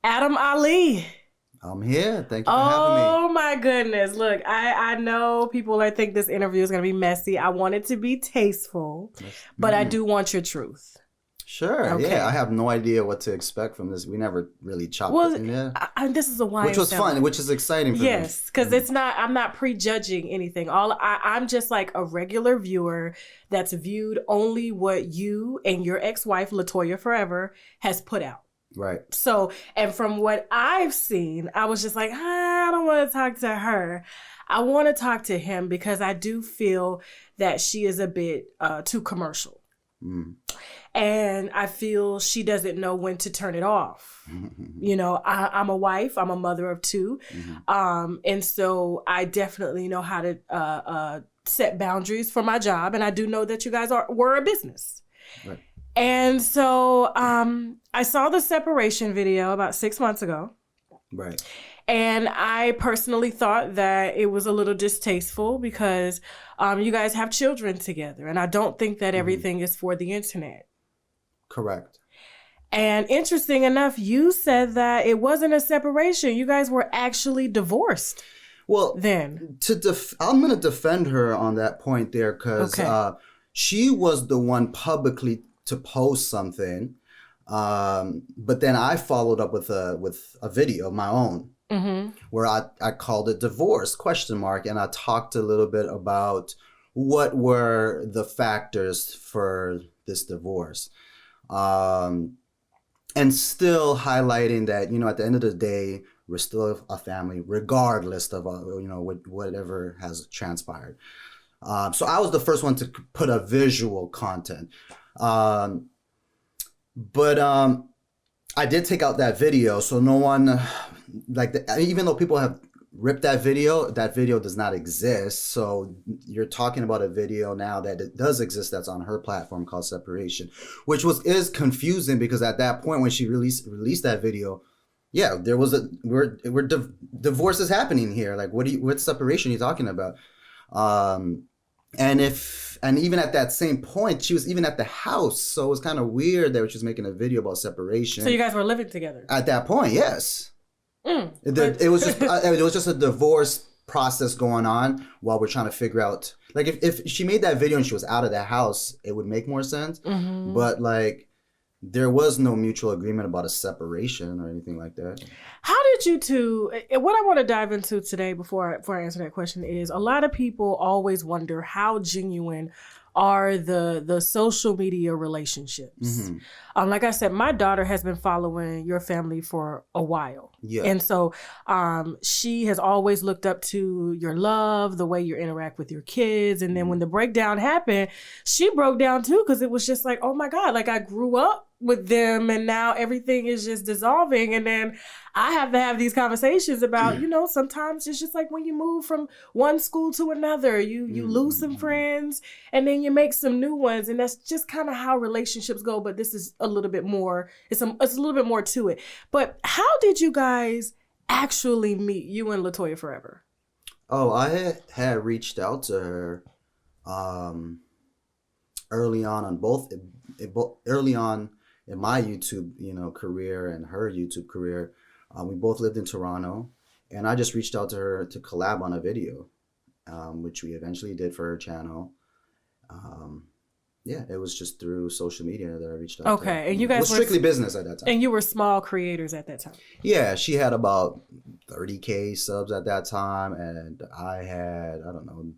Adam Ali. I'm here. Thank you for having me. Oh my goodness. Look, I know people think this interview is going to be messy. I want it to be tasteful, but I do want your truth. Sure. Okay. Yeah, I have no idea what to expect from this. We never really chopped it in there. This is a wine which was fun, which is exciting for me. Yes, because I'm not prejudging anything. I'm just like a regular viewer that's viewed only what you and your ex-wife, Latoya Forever, has put out. Right. So, and from what I've seen, I was just like, I don't want to talk to her. I want to talk to him because I do feel that she is a bit too commercial. And I feel she doesn't know when to turn it off. You know, I'm a wife. I'm a mother of two. And so I definitely know how to set boundaries for my job. And I do know that you guys were a business. Right. And so I saw the separation video about 6 months ago. Right. And I personally thought that it was a little distasteful because you guys have children together. And I don't think that everything is for the internet. Correct. And interesting enough, you said that it wasn't a separation. You guys were actually divorced. Well, then I'm going to defend her on that point there because she was the one publicly to post something, but then I followed up with a video of my own where I called it divorce ? And I talked a little bit about what were the factors for this divorce, and still highlighting that at the end of the day we're still a family regardless of whatever has transpired. So I was the first one to put a visual content. But I did take out that video, so no one even though people have ripped that video does not exist. So you're talking about a video now that it does exist that's on her platform called Separation, which is confusing because at that point when she released that video, there was divorce is happening here. Like what separation are you talking about? And even at that same point, she was even at the house. So it was kind of weird that she was making a video about separation. So you guys were living together? At that point, yes. It was just a divorce process going on while we're trying to figure out. Like if she made that video and she was out of the house, it would make more sense. But there was no mutual agreement about a separation or anything like that. How did you two, what I want to dive into today before I answer that question is, a lot of people always wonder how genuine are the social media relationships. Like I said, my daughter has been following your family for a while. Yeah. And so she has always looked up to your love, the way you interact with your kids. And then when the breakdown happened, she broke down too, because it was just like, oh my God, like I grew up with them and now everything is just dissolving. And then I have to have these conversations about, sometimes it's just like when you move from one school to another, you lose some friends and then you make some new ones. And that's just kind of how relationships go. But this is a little bit more, it's a little bit more to it. But how did you guys actually meet, you and Latoya Forever? Oh, I had reached out to her early on in my YouTube, career and her YouTube career. We both lived in Toronto, and I just reached out to her to collab on a video, which we eventually did for her channel. It was just through social media that I reached out to her. And you guys were strictly business at that time. And you were small creators at that time. Yeah, she had about 30K subs at that time, and I had,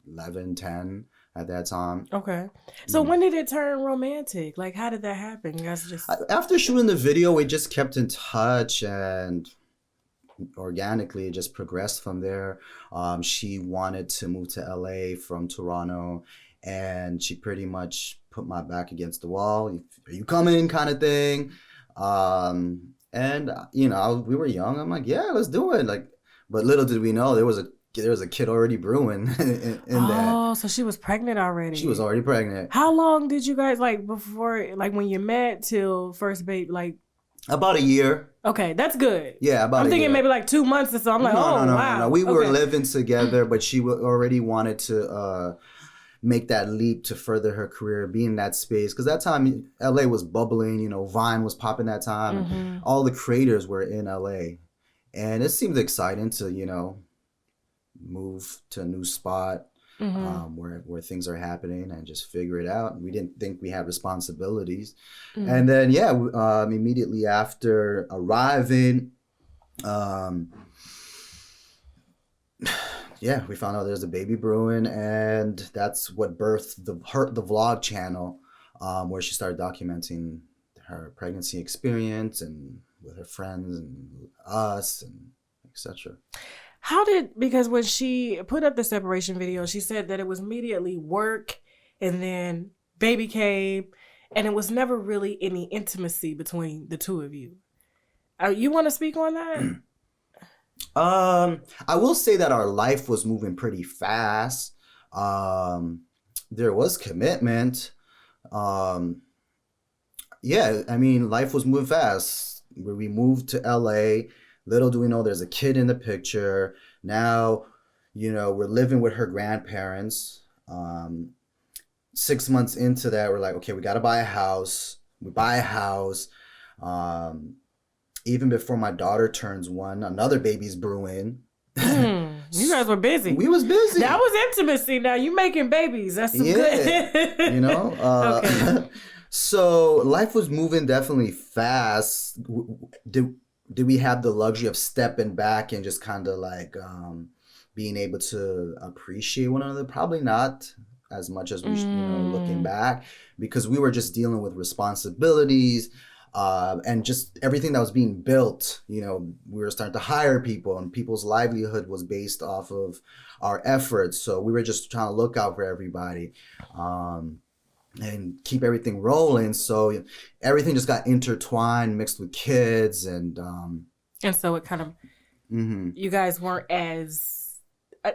11, 10 at that time. Okay. So when did it turn romantic? Like, how did that happen? You guys just... After shooting the video, we just kept in touch, and organically it just progressed from there. She wanted to move to LA from Toronto, and she pretty much put my back against the wall. Are you coming? Kind of thing. And we were young. I'm like, yeah, let's do it. But little did we know there was a kid already brewing in that. Oh, so she was pregnant already. She was already pregnant. How long did you guys before when you met till first baby About a year. Okay, that's good. Yeah, about a year. I'm thinking maybe 2 months or so. I'm like, wow. No. We were living together, but she already wanted to make that leap to further her career, be in that space. Because that time, LA was bubbling, you know, Vine was popping that time. And all the creators were in LA. And it seemed exciting to, you know, move to a new spot where things are happening and just figure it out. We didn't think we had responsibilities. And then, immediately after arriving, we found out there's a baby brewing, and that's what birthed the vlog channel, where she started documenting her pregnancy experience and with her friends and us and etc. Because when she put up the separation video, she said that it was immediately work and then baby came, and it was never really any intimacy between the two of you. You want to speak on that? I will say that our life was moving pretty fast. There was commitment. Life was moving fast. We moved to LA. Little do we know there's a kid in the picture. Now, you know, we're living with her grandparents. 6 months into that, we're like, okay, we got to buy a house. We buy a house. Even before my daughter turns 1, another baby's brewing. You guys were busy. We was busy. That was intimacy. Now you making babies. That's some good. You know? Okay. So life was moving definitely fast. Did we have the luxury of stepping back and just kind of like being able to appreciate one another? Probably not as much as we should, you know, looking back, because we were just dealing with responsibilities. And just everything that was being built, you know, we were starting to hire people, and people's livelihood was based off of our efforts. So we were just trying to look out for everybody and keep everything rolling. So everything just got intertwined, mixed with kids. And so it kind of, you guys weren't as,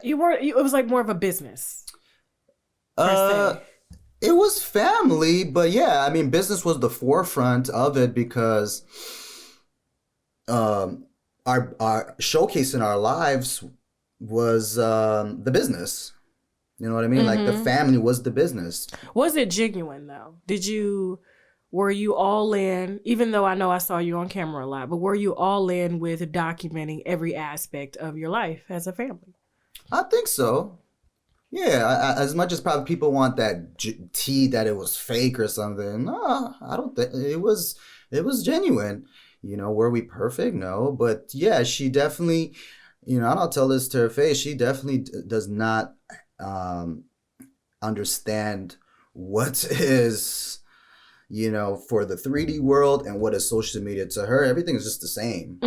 it was like more of a business. Per se. It was family, but yeah, I mean, business was the forefront of it, because our showcase in our lives was the business. You know what I mean? Like, the family was the business. Was it genuine though? Were you all in, even though I know I saw you on camera a lot, but were you all in with documenting every aspect of your life as a family? I think so. Yeah, as much as probably people want that tea that it was fake or something. No, I don't think it was genuine. You know, were we perfect? No, but yeah, she definitely, you know, and I'll tell this to her face, she definitely does not understand what is, you know, for the 3D world and what is social media. To her, everything is just the same.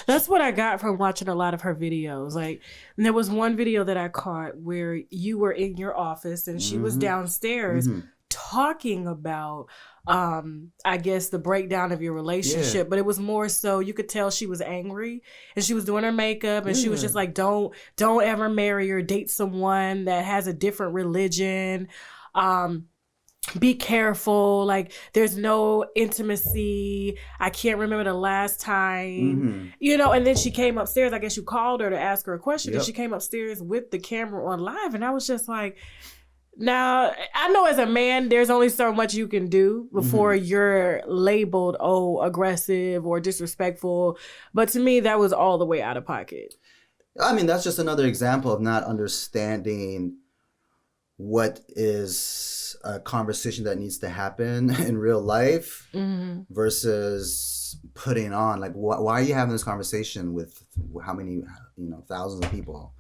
That's what I got from watching a lot of her videos. Like, and there was one video that I caught where you were in your office and she was downstairs talking about, I guess, the breakdown of your relationship. But it was more so, you could tell she was angry, and she was doing her makeup, and she was just like, don't ever marry or date someone that has a different religion. Be careful, like, there's no intimacy. I can't remember the last time, you know. And then she came upstairs. I guess you called her to ask her a question, and she came upstairs with the camera on live. And I was just like, now, I know as a man, there's only so much you can do before you're labeled, aggressive or disrespectful. But to me, that was all the way out of pocket. I mean, that's just another example of not understanding what is a conversation that needs to happen in real life versus putting on, like, why are you having this conversation with how many, you know, thousands of people?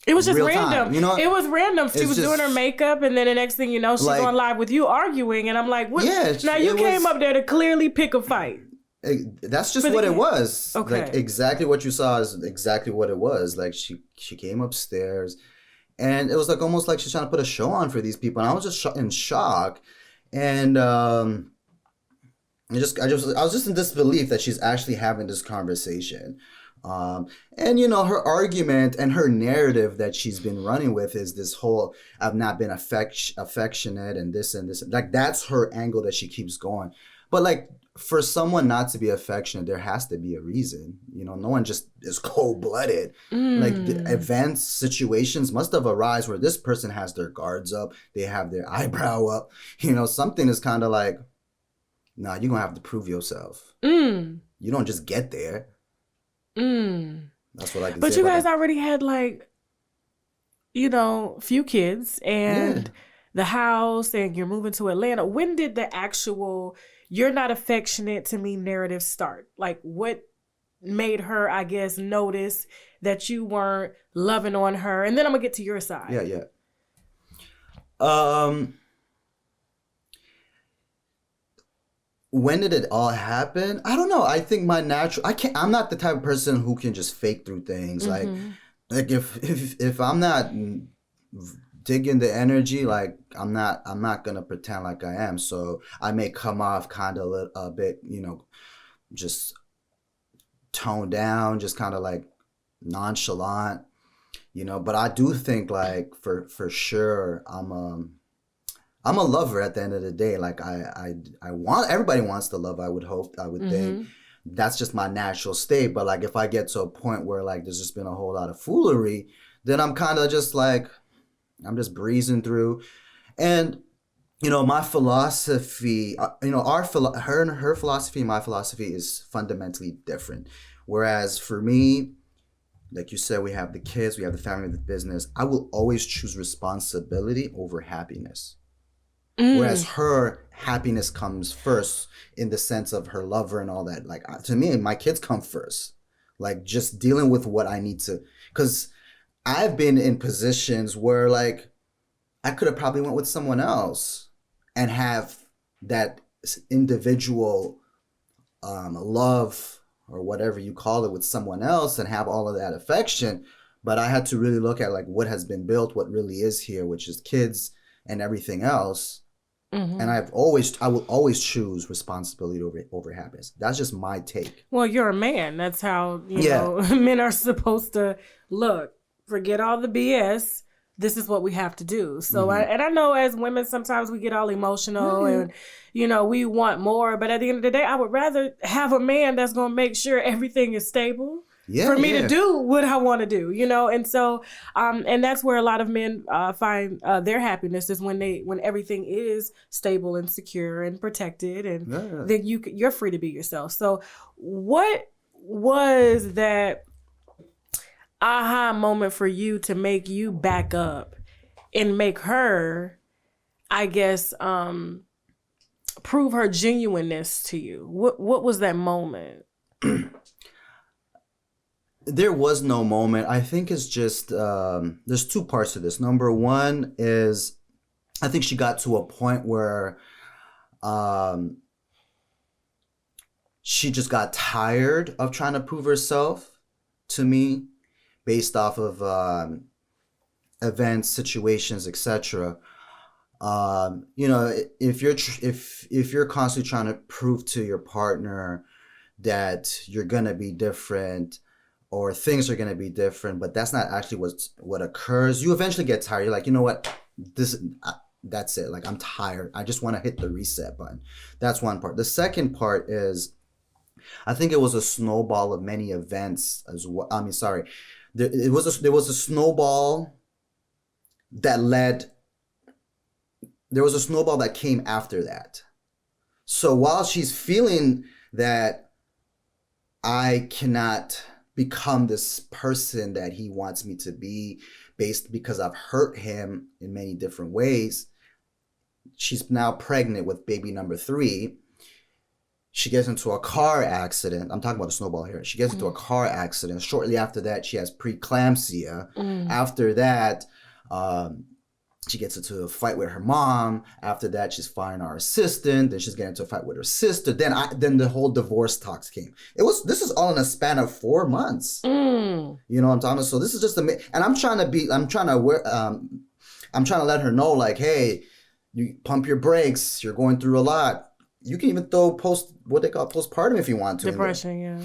It was just real random. Time, you know? It was random. She was doing her makeup, and then the next thing you know, she's on live with you arguing, and I'm like, what? Yeah, now you came up there to clearly pick a fight. That's just what it was. Okay. Like, exactly what you saw is exactly what it was. Like, she came upstairs, and it was like almost like she's trying to put a show on for these people, and I was just in shock, and I was just in disbelief that she's actually having this conversation. And you know, her argument and her narrative that she's been running with is this whole, I've not been affectionate and this, like, that's her angle that she keeps going. But like, for someone not to be affectionate, there has to be a reason. You know, no one just is cold-blooded. Like the events, situations must have arisen where this person has their guards up, they have their eyebrow up. You know, something is kind of like, nah, you're gonna have to prove yourself. You don't just get there. That's what I can say. But you guys already had like, you know, few kids and the house, and you're moving to Atlanta. When did the actual "you're not affectionate to me" narrative start? Like, what made her, I guess, notice that you weren't loving on her? And then I'm gonna get to your side. Yeah. When did it all happen? I don't know. I think I'm not the type of person who can just fake through things. Like if I'm not digging the energy, like I'm not gonna pretend like I am. So I may come off kind of a bit, you know, just toned down, just kind of like nonchalant, you know. But I do think like for sure I'm a lover at the end of the day. Like I want, everybody wants to love, I would hope, I would think. That's just my natural state. But like if I get to a point where like there's just been a whole lot of foolery, then I'm kind of just like, I'm just breezing through. And you know, my philosophy, you know, her philosophy and my philosophy is fundamentally different. Whereas for me, like you said, we have the kids, we have the family, the business. I will always choose responsibility over happiness. Whereas her happiness comes first in the sense of her lover and all that. Like to me, my kids come first. Like just dealing with what I need to, because I've been in positions where like I could have probably went with someone else and have that individual love or whatever you call it with someone else and have all of that affection. But I had to really look at like what has been built, what really is here, which is kids and everything else. And I will always choose responsibility over happiness. That's just my take. Well, you're a man. That's how, you know, men are supposed to look. Forget all the BS. This is what we have to do. So, I know as women, sometimes we get all emotional and, you know, we want more. But at the end of the day, I would rather have a man that's going to make sure everything is stable for me to do what I want to do, you know? And so, and that's where a lot of men find their happiness is when everything is stable and secure and protected, and then you're free to be yourself. So what was that aha moment for you to make you back up and make her, I guess, prove her genuineness to you? What was that moment? There was no moment. I think it's just, there's two parts to this. Number one is, I think she got to a point where she just got tired of trying to prove herself to me based off of events, situations, etc. You know, if you're constantly trying to prove to your partner that you're gonna be different, or things are going to be different, but that's not actually what occurs, you eventually get tired. You're like, you know what, that's it. Like, I'm tired. I just want to hit the reset button. That's one part. The second part is, I think it was a snowball of many events as well. I mean, sorry. There was a snowball that there was a snowball that came after that. So while she's feeling that I cannot become this person that he wants me to be because I've hurt him in many different ways, she's now pregnant with baby number 3. She gets into a car accident. I'm talking about a snowball here. She gets into a car accident. Shortly after that, she has preeclampsia. After that, she gets into a fight with her mom. After that, she's firing our assistant. Then she's getting into a fight with her sister. Then the whole divorce talks came. This is all in a span of 4 months. You know what I'm talking about? So this is just and I'm trying to let her know, like, hey, you pump your brakes. You're going through a lot. You can even throw what they call postpartum if you want to. Depression, yeah.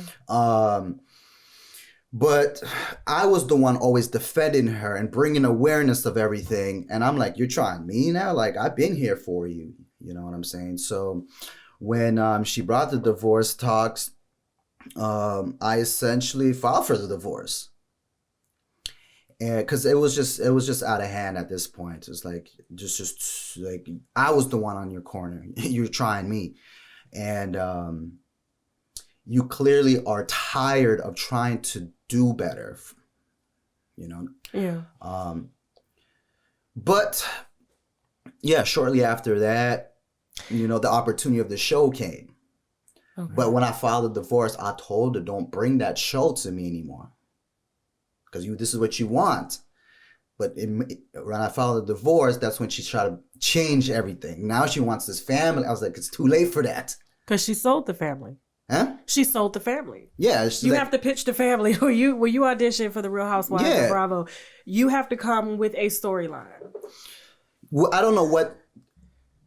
But I was the one always defending her and bringing awareness of everything. And I'm like, you're trying me now? Like, I've been here for you. You know what I'm saying? So when she brought the divorce talks, I essentially filed for the divorce. And because it was just out of hand at this point. It's like just like I was the one on your corner. You're trying me, and you clearly are tired of trying to do better. You know. Yeah. But yeah, shortly after that, you know, the opportunity of the show came. Okay. But when I filed the divorce, I told her, don't bring that show to me anymore. Because this is what you want. But when I filed the divorce, that's when she tried to change everything. Now she wants this family. I was like, it's too late for that. Because she sold the family. Huh? She sold the family. Yeah. You have to pitch the family. When you audition for the Real Housewives of Bravo, you have to come with a storyline. Well, I don't know what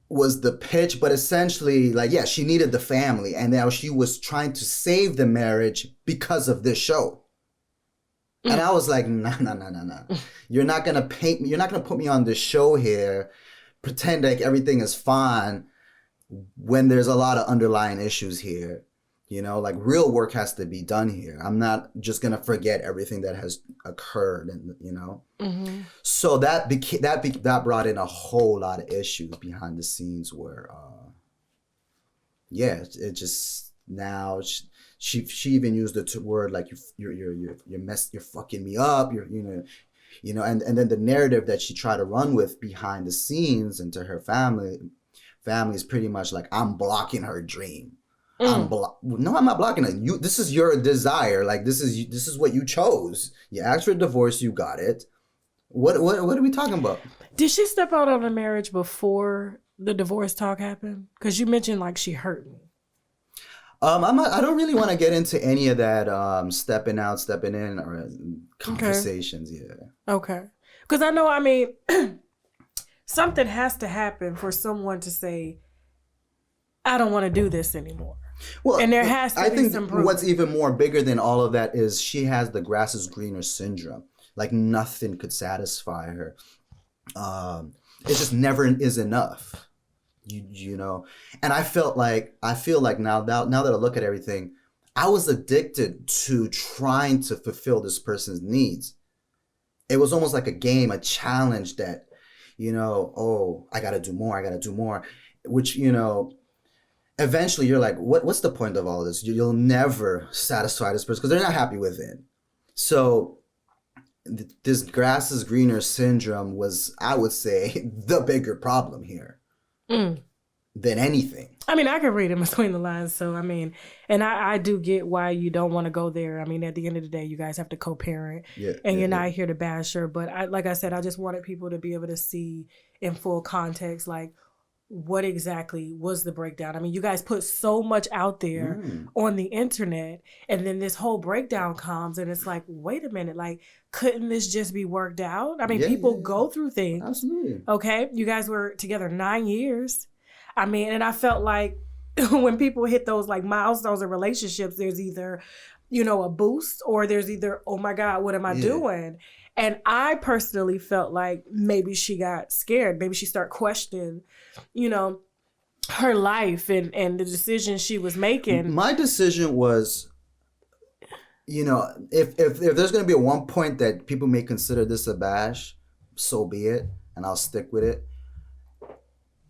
was the pitch, but essentially, like, yeah, she needed the family. And now she was trying to save the marriage because of this show. And I was like, no. You're not going to paint me. You're not going to put me on this show here, pretend like everything is fine when there's a lot of underlying issues here. You know, like real work has to be done here. I'm not just going to forget everything that has occurred, and you know. Mm-hmm. So that brought in a whole lot of issues behind the scenes where, it just now she even used the word like you're fucking me up. And then the narrative that she tried to run with behind the scenes and to her family is pretty much like I'm blocking her dream. No, I'm not blocking it. This is your desire. Like this is what you chose. You asked for a divorce. You got it. What are we talking about? Did she step out on the marriage before the divorce talk happened? Because you mentioned like she hurt me. I don't really want to get into any of that stepping out, stepping in, or conversations. Okay. Yeah. Okay. Because I know. I mean, something has to happen for someone to say, "I don't want to do this anymore." Well, and there has to be some proof. What's even more bigger than all of that is she has the grass is greener syndrome. Like nothing could satisfy her. It just never is enough. You know, and I feel like now that I look at everything, I was addicted to trying to fulfill this person's needs. It was almost like a game, a challenge that, you know, I got to do more, which, you know, eventually you're like, what's the point of all of this? You'll never satisfy this person because they're not happy within. So this grass is greener syndrome was, I would say, the bigger problem here than anything. I mean, I can read in between the lines. So, I mean, and I do get why you don't want to go there. I mean, at the end of the day, you guys have to co-parent and you're not here to bash her. But like I said, I just wanted people to be able to see in full context, like, what exactly was the breakdown? I mean, you guys put so much out there on the internet, and then this whole breakdown comes, and it's like, wait a minute, like, couldn't this just be worked out? I mean, people go through things. Absolutely. Okay? You guys were together 9 years. I mean, and I felt like when people hit those, like, milestones in relationships, there's either, you know, a boost, or there's either, oh my God, what am I doing? And I personally felt like maybe she got scared. Maybe she started questioning, you know, her life and the decisions she was making. My decision was, you know, if there's going to be a one point that people may consider this a bash, so be it. And I'll stick with it.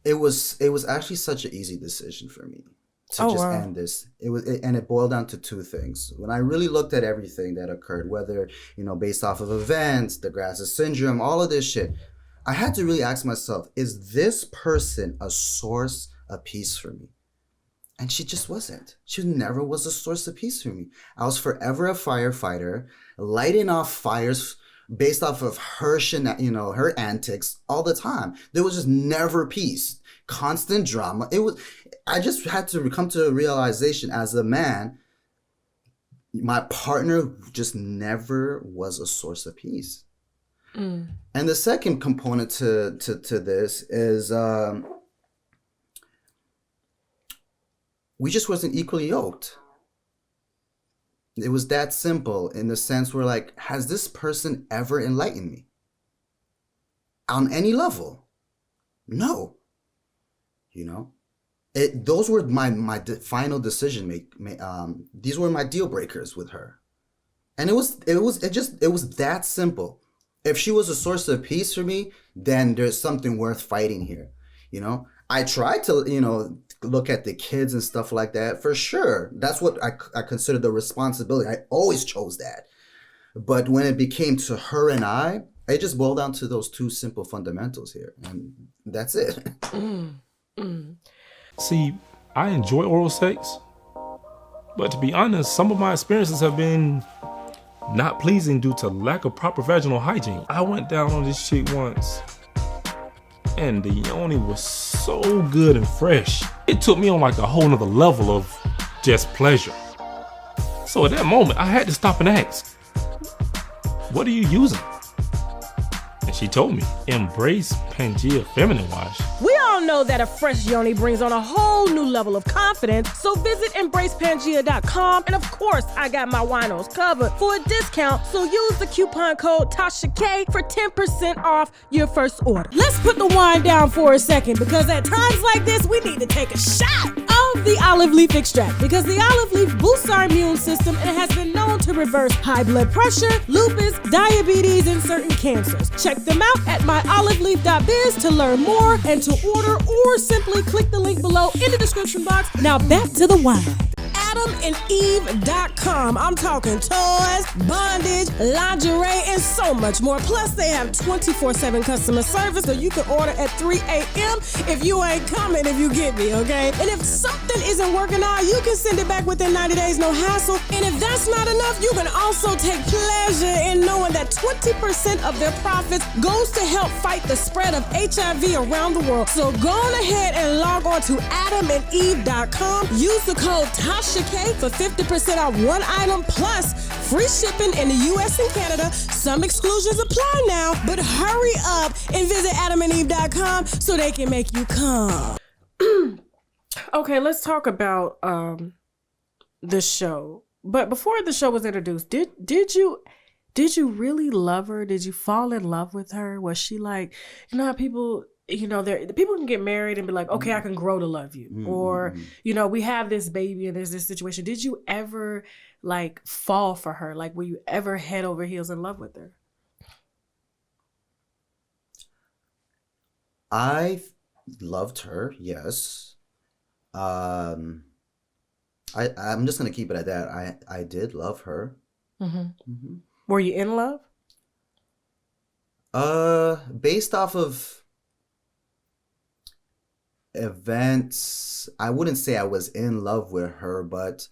It was actually such an easy decision for me to end this. It boiled down to two things. When I really looked at everything that occurred, whether, you know, based off of events, the Grass's syndrome, all of this shit, I had to really ask myself, is this person a source of peace for me? And she just wasn't. She never was a source of peace for me. I was forever a firefighter, lighting off fires based off of her, you know, her antics all the time. There was just never peace. Constant drama. I just had to come to a realization as a man, my partner just never was a source of peace. And the second component to this is we just wasn't equally yoked. It was that simple in the sense where, like, has this person ever enlightened me? On any level? No. You know? those were my final decision these were my deal breakers with her. And it was that simple. If she was a source of peace for me, then there's something worth fighting here. You know, I tried to, look at the kids and stuff like that, for sure. That's what I consider the responsibility. I always chose that. But when it became to her and it just boiled down to those two simple fundamentals here. And that's it. See, I enjoy oral sex, but to be honest, some of my experiences have been not pleasing due to lack of proper vaginal hygiene. I went down on this chick once, and the yoni was so good and fresh. It took me on like a whole nother level of just pleasure. So at that moment, I had to stop and ask, what are you using? And she told me, Embrace Pangea Feminine Wash. We all know that a fresh yoni brings on a whole new level of confidence, so visit EmbracePangea.com, and of course, I got my winos covered for a discount, so use the coupon code TASHAK for 10% off your first order. Let's put the wine down for a second, because at times like this, we need to take a shot of the olive leaf extract, because the olive leaf boosts our immune system and has been known to reverse high blood pressure, lupus, diabetes, and certain cancers. Check them out at myoliveleaf.biz to learn more and to order, or simply click the link below in the description box. Now back to the wine. AdamandEve.com. I'm talking toys, bondage, lingerie, and so much more. Plus, they have 24/7 customer service, so you can order at 3 a.m. if you ain't coming, if you get me, okay? And if something isn't working out, you can send it back within 90 days, no hassle. And if that's not enough, you can also take pleasure in knowing that 20% of their profits goes to help fight the spread of HIV around the world. So go on ahead and log on to AdamandEve.com. Use the code TASHAK for 50% off one item plus free shipping in the US and Canada. Some exclusions apply now, but hurry up and visit AdamandEve.com so they can make you come. Okay, let's talk about the show. But before the show was introduced, did you really love her? Did you fall in love with her? Was she like, how people, people can get married and be like, okay, I can grow to love you. Mm-hmm. Or, we have this baby and there's this situation. Did you ever like fall for her? Like, were you ever head over heels in love with her? I loved her, yes. I'm just going to keep it at that. I did love her. Mm-hmm. Mm-hmm. Were you in love? Based off of events, I wouldn't say I was in love with her, but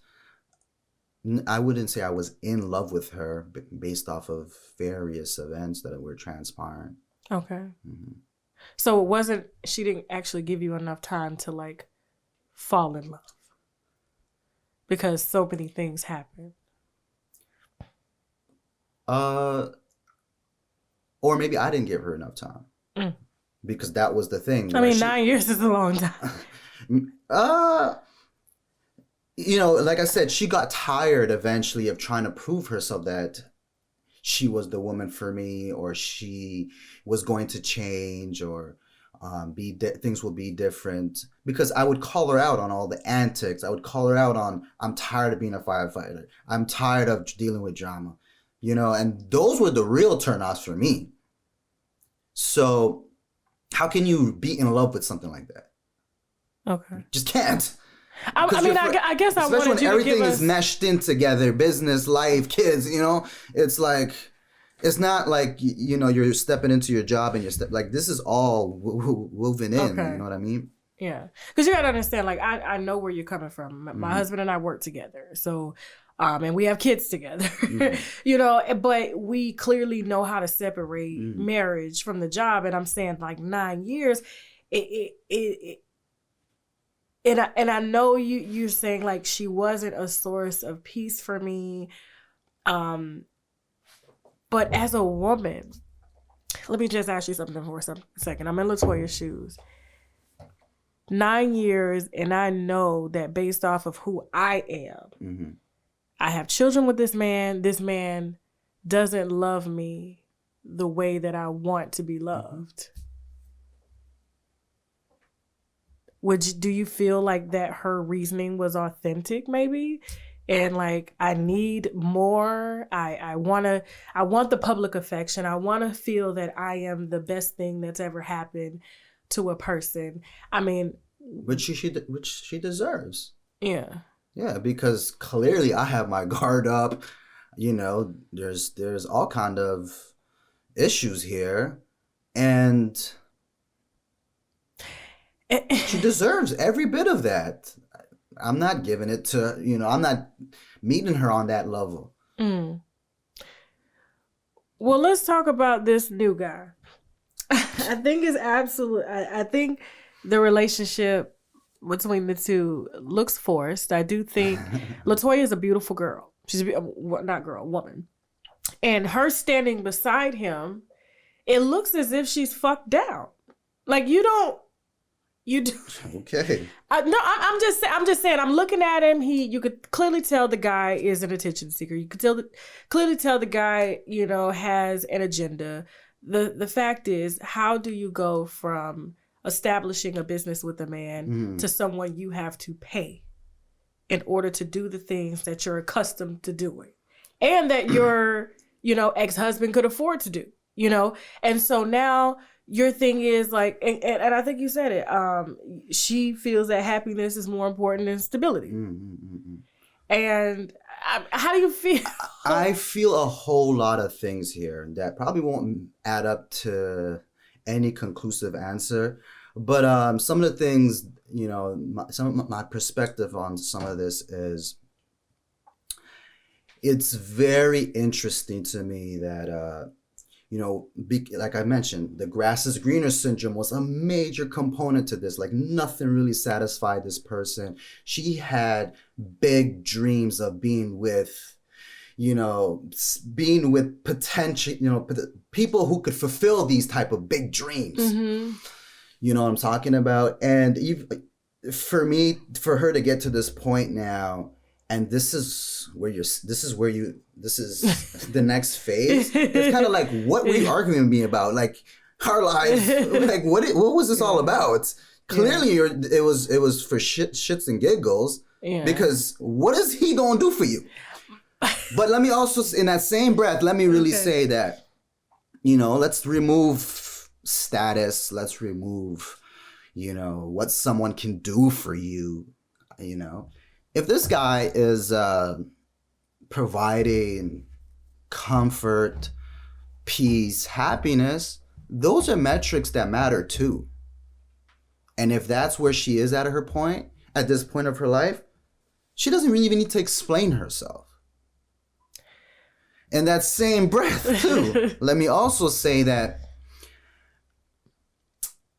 I wouldn't say I was in love with her based off of various events that were transpiring. Okay. Mm-hmm. So she didn't actually give you enough time to like fall in love because so many things happen. Or maybe I didn't give her enough time. Because that was the thing. I mean, 9 years is a long time. Like I said, she got tired eventually of trying to prove herself that she was the woman for me, or she was going to change, or things would be different. Because I would call her out on all the antics. I would call her out on, I'm tired of being a firefighter. I'm tired of dealing with drama. And those were the real turnoffs for me. So how can you be in love with something like that? Okay. Just can't. I guess I wanted you to give us... Especially when everything is meshed in together, business, life, kids, it's like, it's not like, you're stepping into your job and like, this is all woven in, okay. You know what I mean? Yeah. Because you got to understand, like, I know where you're coming from. My husband and I work together, so... and we have kids together, but we clearly know how to separate marriage from the job. And I'm saying like 9 years, and I know you're saying like she wasn't a source of peace for me. But as a woman, let me just ask you something for a second. I'm in Latoya's shoes. 9 years, and I know that based off of who I am, I have children with this man. This man doesn't love me the way that I want to be loved. do you feel like that her reasoning was authentic maybe? And like, I need more. I want the public affection. I want to feel that I am the best thing that's ever happened to a person. I mean, which she deserves. Yeah. Yeah, because clearly I have my guard up. You know, there's all kind of issues here, and she deserves every bit of that. I'm not giving it to, I'm not meeting her on that level. Mm. Well, let's talk about this new guy. I think it's absolute. I think the relationship between the two looks forced. I do think Latoya is a beautiful girl. She's woman. And her standing beside him, it looks as if she's fucked down. Like you do. Okay. No, I'm just saying. I'm looking at him. You could clearly tell the guy is an attention seeker. You could clearly tell the guy, has an agenda. The fact is, how do you go from establishing a business with a man to someone you have to pay in order to do the things that you're accustomed to doing, and that your ex-husband could afford to do, and so now. Your thing is like, and I think you said it. She feels that happiness is more important than stability. And how do you feel? I feel a whole lot of things here that probably won't add up to any conclusive answer. But some of the things, some of my perspective on some of this is, it's very interesting to me that. Like I mentioned, the grass is greener syndrome was a major component to this. Like nothing really satisfied this person. She had big dreams of being with potential, people who could fulfill these type of big dreams. Mm-hmm. You know what I'm talking about? And for her to get to this point now, and this is the next phase. It's kind of like, what were you arguing with me about? Like our lives, like what was this all about? Clearly it was for shits and giggles, because what is he gonna do for you? But let me also, in that same breath, let me really say that, let's remove status. Let's remove, what someone can do for you, If this guy is providing comfort, peace, happiness, those are metrics that matter too. And if that's where she is at this point of her life, she doesn't really even need to explain herself. In that same breath too, let me also say that,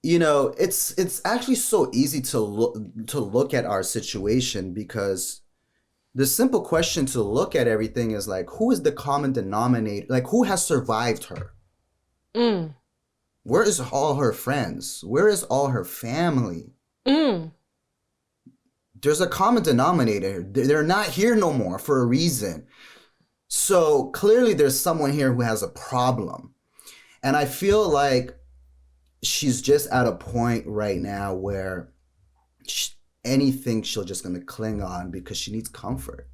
it's actually so easy to look at our situation, because the simple question to look at everything is like, who is the common denominator? Like, who has survived her? Where is all her friends? Where is all her family? There's a common denominator. They're not here no more for a reason. So clearly there's someone here who has a problem. And I feel like she's just at a point right now where anything she'll just gonna cling on because she needs comfort.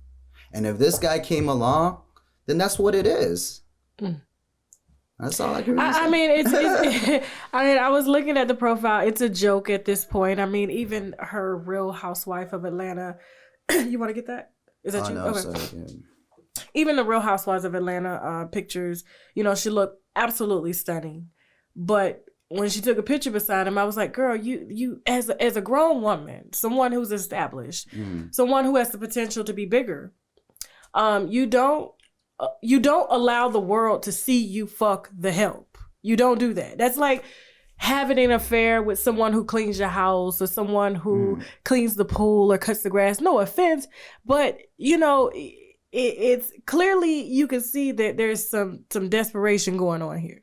And if this guy came along, then that's what it is. That's all I can really say. I mean, I was looking at the profile. It's a joke at this point. I mean, even her Real Housewife of Atlanta. You want to get that? Is that you? No, okay. sorry, yeah. Even the Real Housewives of Atlanta pictures, she looked absolutely stunning. But when she took a picture beside him, I was like, girl, you as a grown woman, someone who's established, someone who has the potential to be bigger, you don't allow the world to see you fuck the help. You don't do that. That's like having an affair with someone who cleans your house or someone who cleans the pool or cuts the grass. No offense, but it's clearly you can see that there's some desperation going on here.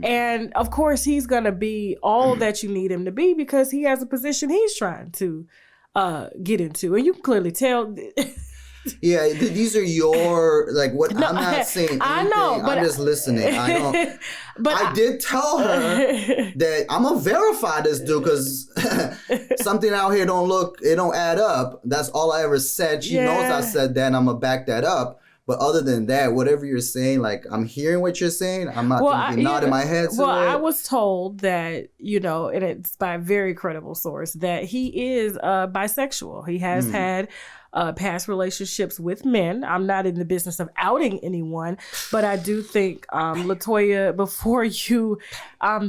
And of course he's gonna be all that you need him to be because he has a position he's trying to get into, and you can clearly tell. Yeah, these are your, like, what, No, I'm not saying anything. I know, but I'm just listening. I don't. But I did tell her that I'm gonna verify this dude because something out here don't add up. That's all I ever said. She knows I said that, and I'm gonna back that up. But other than that, whatever you're saying, like, I'm hearing what you're saying. I'm not gonna be nodding my head to it. I was told that, and it's by a very credible source, that he is bisexual. He has had past relationships with men. I'm not in the business of outing anyone, but I do think, Latoya, before you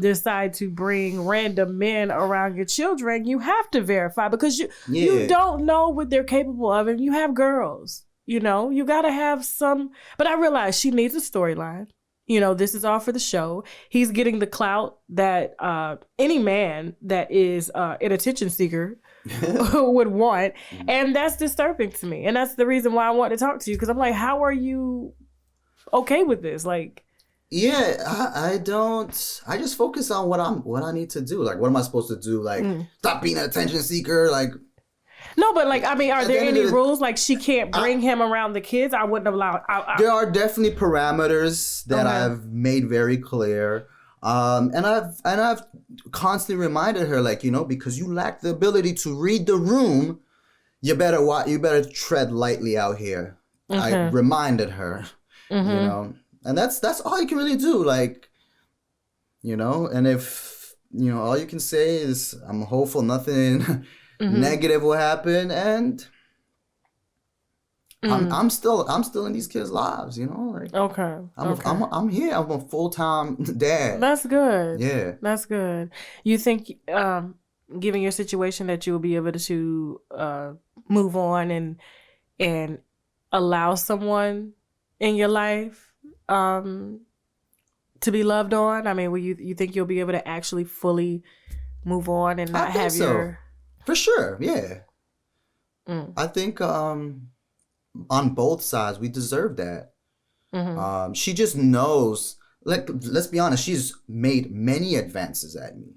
decide to bring random men around your children, you have to verify, because you don't know what they're capable of, and you have girls. You got to have some. But I realize she needs a storyline. This is all for the show. He's getting the clout that any man that is an attention seeker would want. And that's disturbing to me. And that's the reason why I want to talk to you. Because I'm like, how are you okay with this? Like, yeah, I don't. I just focus on what I need to do. Like, what am I supposed to do? Like, stop being an attention seeker. Like, no, but like, I mean, are there any rules? Like, she can't bring him around the kids? I wouldn't allow. There are definitely parameters that I've made very clear, and I've constantly reminded her, like, because you lack the ability to read the room, you better tread lightly out here. I reminded her, and that's all you can really do, like, and if all you can say is, I'm hopeful nothing negative will happen, and I'm still in these kids' lives, like, I'm here. I'm a full-time dad. That's good. Yeah, that's good. You think, given your situation, that you'll be able to move on and allow someone in your life to be loved on? I mean, will you think you'll be able to actually fully move on and not have your... For sure, yeah. I think on both sides, we deserve that. She just knows, like, let's be honest, she's made many advances at me.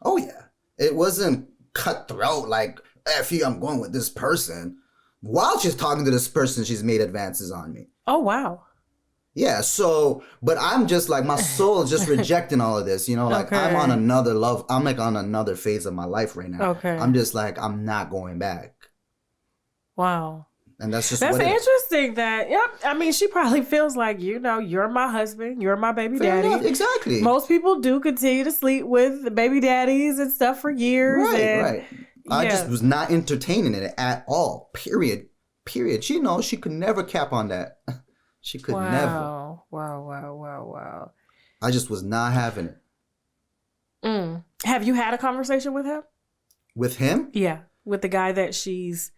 Oh, yeah. It wasn't cutthroat, like, F you, I'm going with this person. While she's talking to this person, she's made advances on me. Oh, wow. Yeah, so, but I'm just like, my soul is just rejecting all of this, like, I'm on I'm like on another phase of my life right now. Okay. I'm just like, I'm not going back. Wow. And that's just That's interesting that, yep. I mean, she probably feels like, you're my husband, you're my baby daddy. Enough. Exactly. Most people do continue to sleep with the baby daddies and stuff for years. Right. I just was not entertaining it at all. Period. She knows she could never cap on that. She could never. Wow. I just was not having it. Have you had a conversation with him? With him? Yeah. With the guy that she's...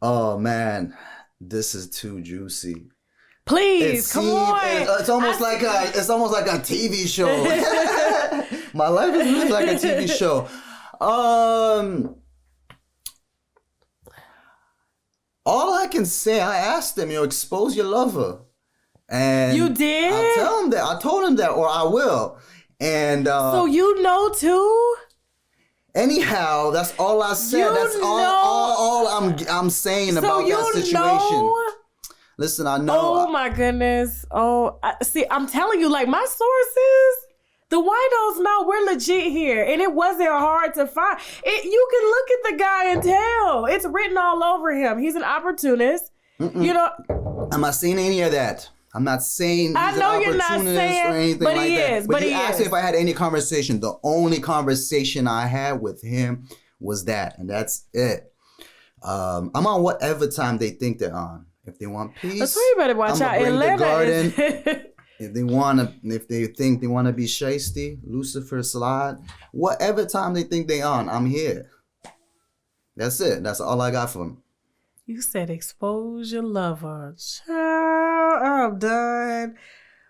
Oh, man. This is too juicy. Please, come on. It's almost like a TV show. My life is really like a TV show. All I can say, I asked him, expose your lover. And you did? I told him that, or I will. And so too? Anyhow, that's all I said. That's all I'm saying about that situation. Listen, I know. Oh my goodness. Oh, see, I'm telling you, like, my sources, the winos know we're legit here, and it wasn't hard to find. You can look at the guy and tell. It's written all over him. He's an opportunist. I'm not saying any of that. I'm not saying he's an opportunist or anything but like he that. Is, but he asked me if I had any conversation. The only conversation I had with him was that, and that's it. I'm on whatever time they think they're on. If they want peace, that's why you better watch out. Atlanta. If they think they want to be shiesty, Lucifer slide, whatever time they think they on, I'm here. That's it. That's all I got for them. You said expose your lover. Child, I'm done.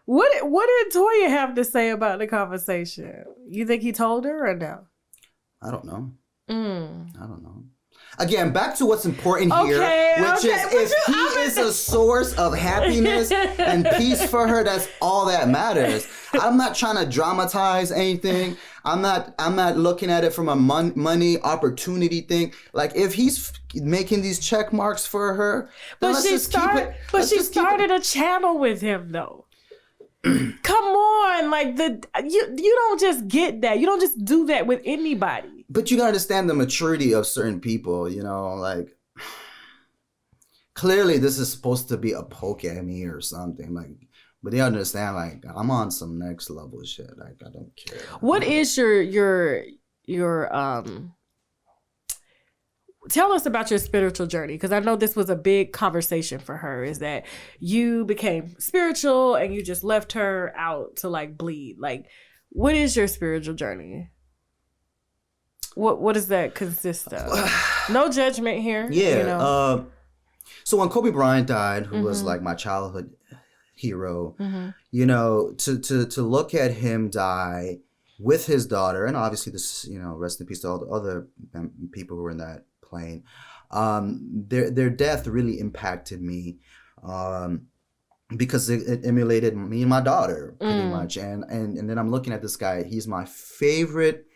What did Toya have to say about the conversation? You think he told her or no? I don't know. I don't know. Again, back to what's important here, which is if he is a source of happiness and peace for her, that's all that matters. I'm not trying to dramatize anything. I'm not looking at it from a money opportunity thing. Like, if he's making these check marks for her, then she started a channel with him though. Come on, like you don't just get that. You don't just do that with anybody. But you gotta understand the maturity of certain people, you know, like clearly this is supposed to be a poke at me or something. Like, but they understand, like, I'm on some next level shit. Like, I don't care. What is your tell us about your spiritual journey, because I know this was a big conversation for her, is that you became spiritual and you just left her out to like bleed. Like, what is your spiritual journey? What does that consist of? No judgment here. Yeah. You know? So when Kobe Bryant died, who was like my childhood hero, you know, to look at him die with his daughter, and obviously this, you know, rest in peace to all the other people who were in that plane. Their death really impacted me because it emulated me and my daughter pretty much. And then I'm looking at this guy. He's my favorite,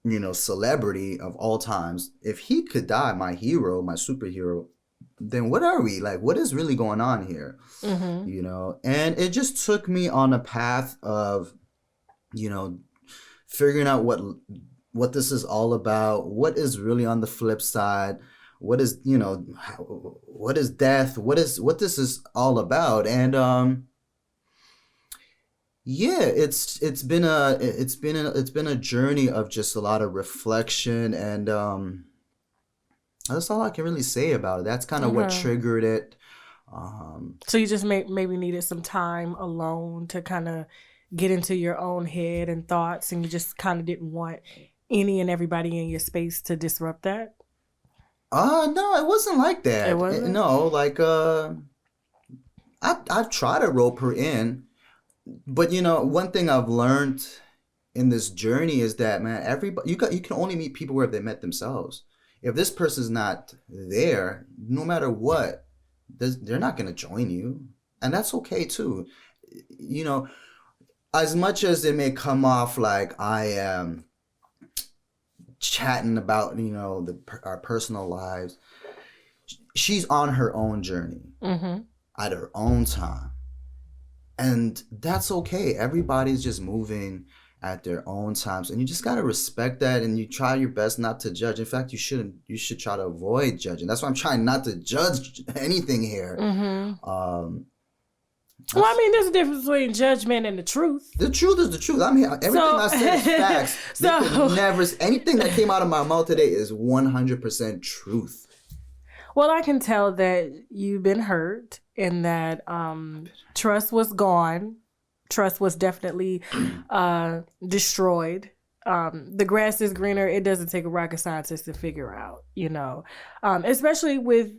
you know, celebrity of all times. If he could die, my hero, my superhero, then what are we? Like, what is really going on here? You know? And it just took me on a path of, you know, figuring out what this is all about, what is really on the flip side, what is, you know, what is death, what this is all about. And yeah, it's been a journey of just a lot of reflection, and that's all I can really say about it. That's kind of what triggered it. So you just maybe needed some time alone to kind of get into your own head and thoughts, and you just kind of didn't want any and everybody in your space to disrupt that? No, it wasn't like that. It wasn't? No, like I've tried to rope her in, but you know, one thing I've learned in this journey is that, man, everybody you can only meet people where they met themselves. If this person's not there, no matter what, they're not gonna join you, and that's okay too. You know, as much as it may come off like I am chatting about, you know, our personal lives, she's on her own journey at her own time, and that's okay. Everybody's just moving at their own times, and you just got to respect that, and you try your best not to judge. In fact, you should try to avoid judging. That's why I'm trying not to judge anything here. Well, I mean, there's a difference between judgment and the truth. The truth is the truth. I mean, everything I said is facts. Anything that came out of my mouth today is 100% truth. Well, I can tell that you've been hurt, and that trust was gone. Trust was definitely destroyed. The grass is greener. It doesn't take a rocket scientist to figure out, you know, especially with,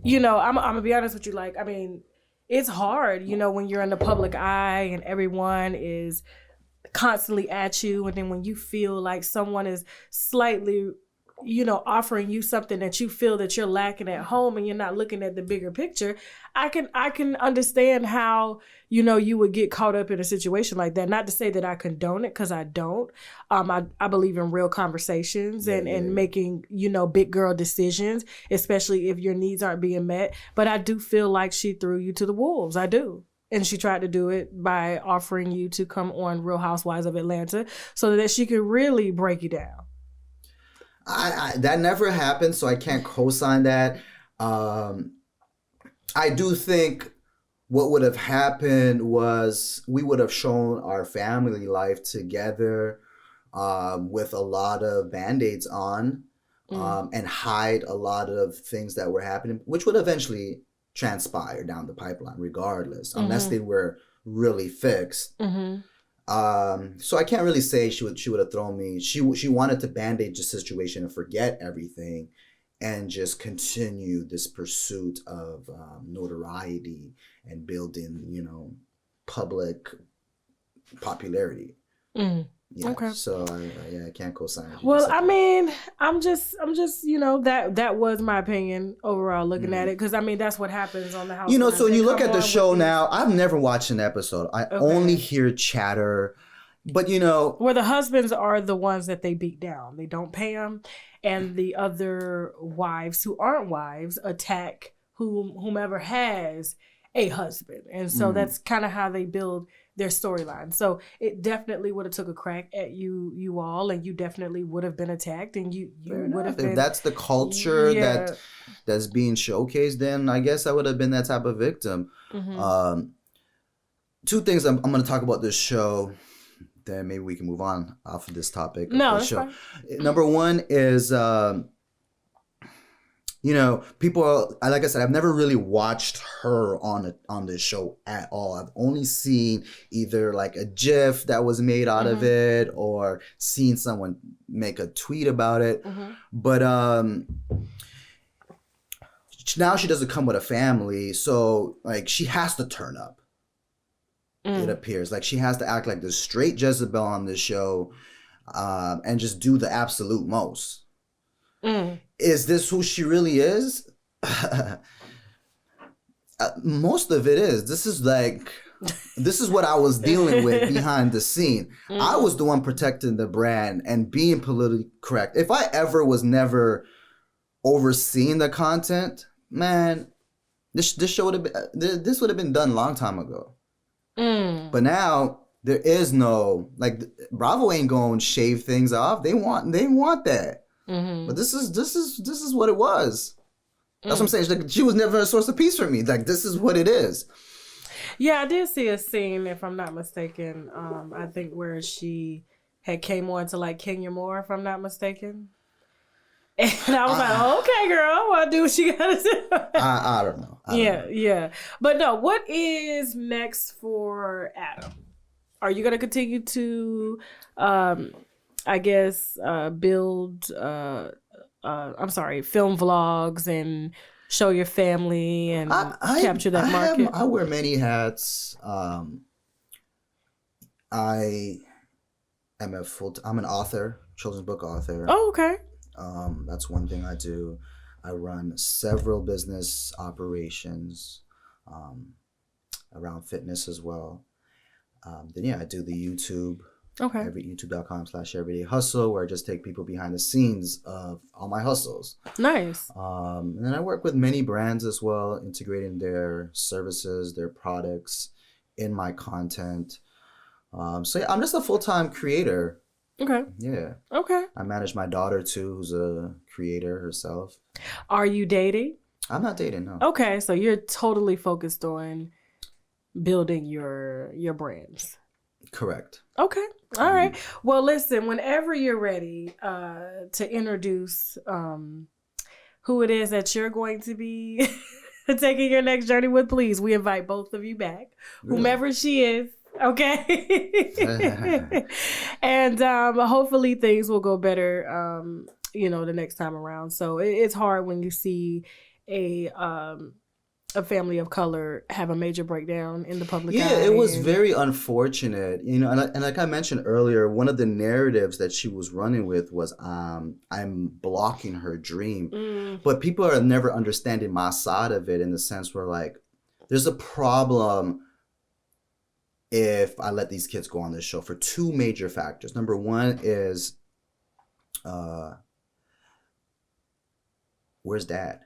you know, I'm going to be honest with you. Like, I mean, it's hard, you know, when you're in the public eye and everyone is constantly at you. And then when you feel like someone is slightly, you know, offering you something that you feel that you're lacking at home, and you're not looking at the bigger picture, I can understand how, you know, you would get caught up in a situation like that. Not to say that I condone it, because I don't. I believe in real conversations and making, you know, big girl decisions, especially if your needs aren't being met. But I do feel like she threw you to the wolves. I do. And she tried to do it by offering you to come on Real Housewives of Atlanta so that she could really break you down. I that never happened, so I can't co-sign that. I do think what would have happened was we would have shown our family life together with a lot of Band-Aids on and hide a lot of things that were happening, which would eventually transpire down the pipeline regardless, unless they were really fixed. So I can't really say she would have thrown me. She wanted to Band-Aid the situation and forget everything and just continue this pursuit of notoriety and building, you know, public popularity. Yeah, Okay. so I can't co-sign it. Well, I mean, I'm just, that was my opinion overall looking at it. Cause I mean, that's what happens on the house. So when you look at the show now, I've never watched an episode. I only hear chatter, but where the husbands are the ones that they beat down. They don't pay them. And the other wives who aren't wives attack whomever has a husband. And so that's kind of how they build their storyline. So it definitely would have took a crack at you all, and you definitely would have been attacked, and you would have been. If that's the culture that's being showcased, then I guess I would have been that type of victim. Two things I'm going to talk about this show. Then maybe we can move on off of this topic. No, that's fine. Number one is. People are, like I said, I've never really watched her on this show at all. I've only seen either like a GIF that was made out of it, or seen someone make a tweet about it. But now she doesn't come with a family, so like she has to turn up. It appears like she has to act like the straight Jezebel on this show, and just do the absolute most. Is this who she really is? Most of it is. This is what I was dealing with behind the scene. I was the one protecting the brand and being politically correct. If I ever was never overseeing the content, man, this show would have been, this would have been done a long time ago. But now there is no, like, Bravo ain't gonna shave things off. They want that. But this is what it was. That's what I'm saying. Like, she was never a source of peace for me. Like, this is what it is. Yeah, I did see a scene, if I'm not mistaken. I think where she had came on to like Kenya Moore, if I'm not mistaken. And I was like, okay, girl, I'll do what she gotta do. I don't know. Yeah. But no, what is next for Adam? Are you gonna continue to I guess build film vlogs and show your family and capture that market? I wear many hats. I'm an author, children's book author. Oh, okay. That's one thing I do. I run several business operations around fitness as well. Then I do the YouTube. Okay. YouTube.com/everyday hustle, where I just take people behind the scenes of all my hustles. Nice. And then I work with many brands as well, integrating their services, their products in my content. So yeah, I'm just a full-time creator. Okay. Yeah. Okay. I manage my daughter too, who's a creator herself. Are you dating? I'm not dating, no. Okay, so you're totally focused on building your brands. Correct. Okay. All right. Well, listen, whenever you're ready to introduce who it is that you're going to be taking your next journey with, please, we invite both of you back, whomever she is. Okay. And hopefully things will go better, the next time around. So it's hard when you see a family of color have a major breakdown in the public eye. Yeah, it was very unfortunate. And like I mentioned earlier, one of the narratives that she was running with was, I'm blocking her dream. But people are never understanding my side of it, in the sense where, like, there's a problem if I let these kids go on this show for two major factors. Number one is, where's dad?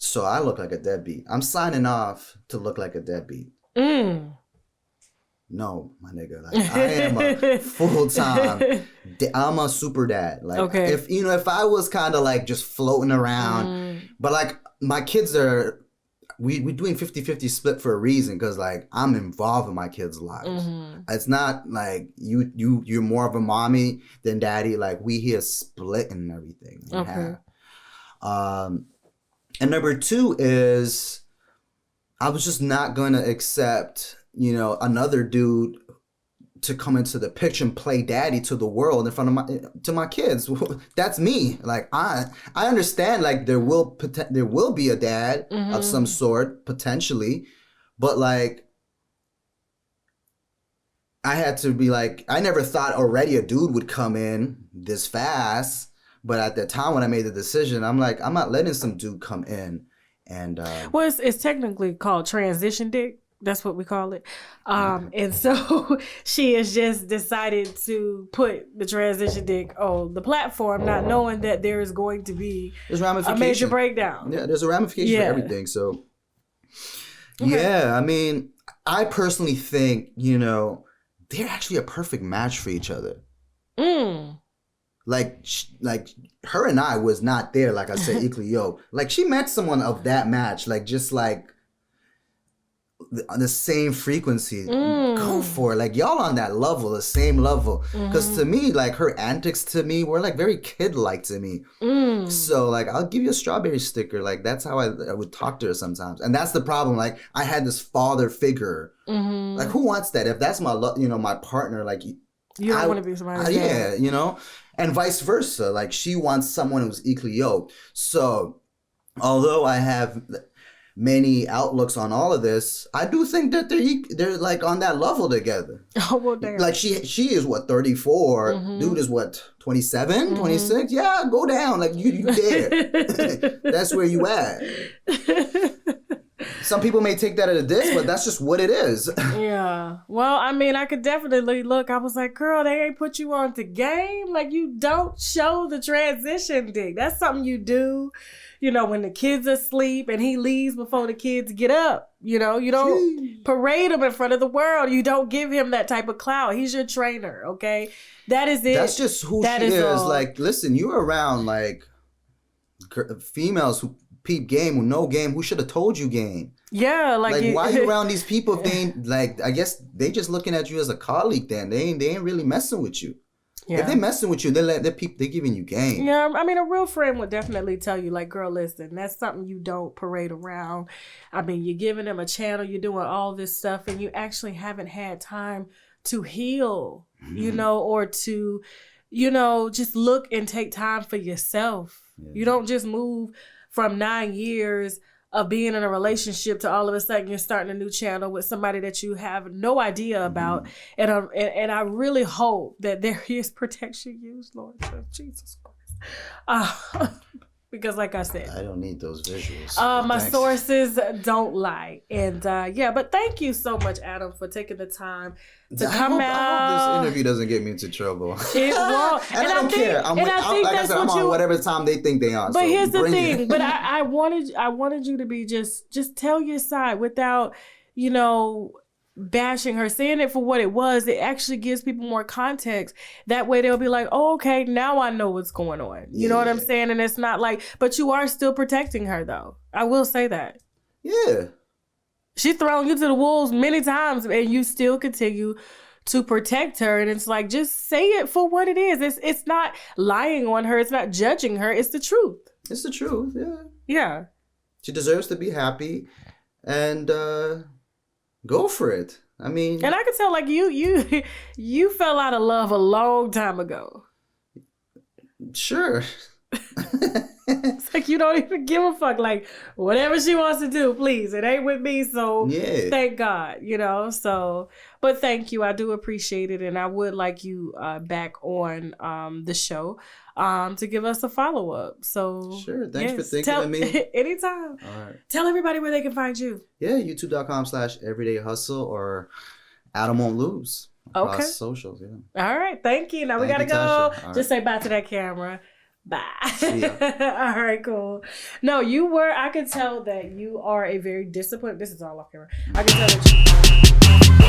So I look like a deadbeat. I'm signing off to look like a deadbeat. No, my nigga. Like, I am a full-time. I'm a super dad. Like, okay. If I was kind of like just floating around, but like my kids are, we doing 50-50 split for a reason, because like I'm involved in my kids' lives. It's not like you're more of a mommy than daddy. Like, we here splitting everything. Okay. And number two is, I was just not going to accept, another dude to come into the picture and play daddy to the world in front of my kids. That's me. Like, I understand, like, there will be a dad of some sort, potentially, but like, I had to be like, I never thought already a dude would come in this fast. But at the time when I made the decision, I'm like, I'm not letting some dude come in. And well, it's technically called transition dick. That's what we call it. And so she has just decided to put the transition dick on the platform, not knowing that there is going to be a major breakdown. Yeah, there's a ramification for everything. So, yeah, I mean, I personally think, they're actually a perfect match for each other. Like her and I was not there, like I said, equally yoked. Like, she met someone of that match, like, just like, on the same frequency. Go for it. Like, y'all on that level, the same level. Because to me, like, her antics to me were like very kid-like to me. So like, I'll give you a strawberry sticker. Like, that's how I would talk to her sometimes. And that's the problem. Like, I had this father figure. Like, who wants that? If that's my my partner, like, you don't want to be somebody's dad. Yeah, and vice versa. Like, she wants someone who's equally yoked. So although I have many outlooks on all of this, I do think that they're like on that level together. Oh, well, damn. Like, she is what, 34? Dude is what, 27, 26? Yeah, go down. Like, you there. That's where you at. Some people may take that as a diss, but that's just what it is. Yeah. Well, I mean, I could definitely look. I was like, girl, they ain't put you on to game. Like, you don't show the transition dick. That's something you do, when the kids are asleep and he leaves before the kids get up. You don't parade him in front of the world. You don't give him that type of clout. He's your trainer, okay? That is it. That's just who she is. Like, listen, you're around, like, females who peep game with no game, who should have told you game. Yeah, like why are you around these people if they ain't, like, I guess they just looking at you as a colleague then. They ain't really messing with you. Yeah. If they messing with you, they're giving you game. Yeah, I mean, a real friend would definitely tell you, like, girl, listen, that's something you don't parade around. I mean, you're giving them a channel, you're doing all this stuff, and you actually haven't had time to heal, or to, just look and take time for yourself. Yeah. You don't just move from 9 years of being in a relationship to all of a sudden you're starting a new channel with somebody that you have no idea about. And I really hope that there is protection used, Lord Jesus Christ. Because like I said, I don't need those visuals. My sources don't lie. And but thank you so much, Adam, for taking the time to come out. I hope this interview doesn't get me into trouble. It won't. and I don't care. I'm on whatever time they think they are. But so here's the thing. But I wanted you to be just tell your side without, bashing her, saying it for what it was. It actually gives people more context. That way they'll be like, oh, okay, now I know what's going on. You know what I'm saying? And it's not like, but you are still protecting her though. I will say that. Yeah. She's thrown you to the wolves many times and you still continue to protect her. And it's like, just say it for what it is. It's not lying on her. It's not judging her. It's the truth. It's the truth. Yeah. Yeah. She deserves to be happy and, go for it. I mean, and I could tell, like, you fell out of love a long time ago. Sure. It's like you don't even give a fuck. Like, whatever she wants to do, please. It ain't with me, so thank God, So, but thank you. I do appreciate it, and I would like you back on the show to give us a follow-up. So sure. Thanks for thinking of me. Anytime. All right. Tell everybody where they can find you. Yeah, youtube.com/everydayhustle or Adam Won't Lose. Across socials, yeah. All right. Thank you. Now we got to go. Just say bye to that camera. Bye. All right, cool. No, I could tell that you are a very disciplined, this is all off camera. I can tell that you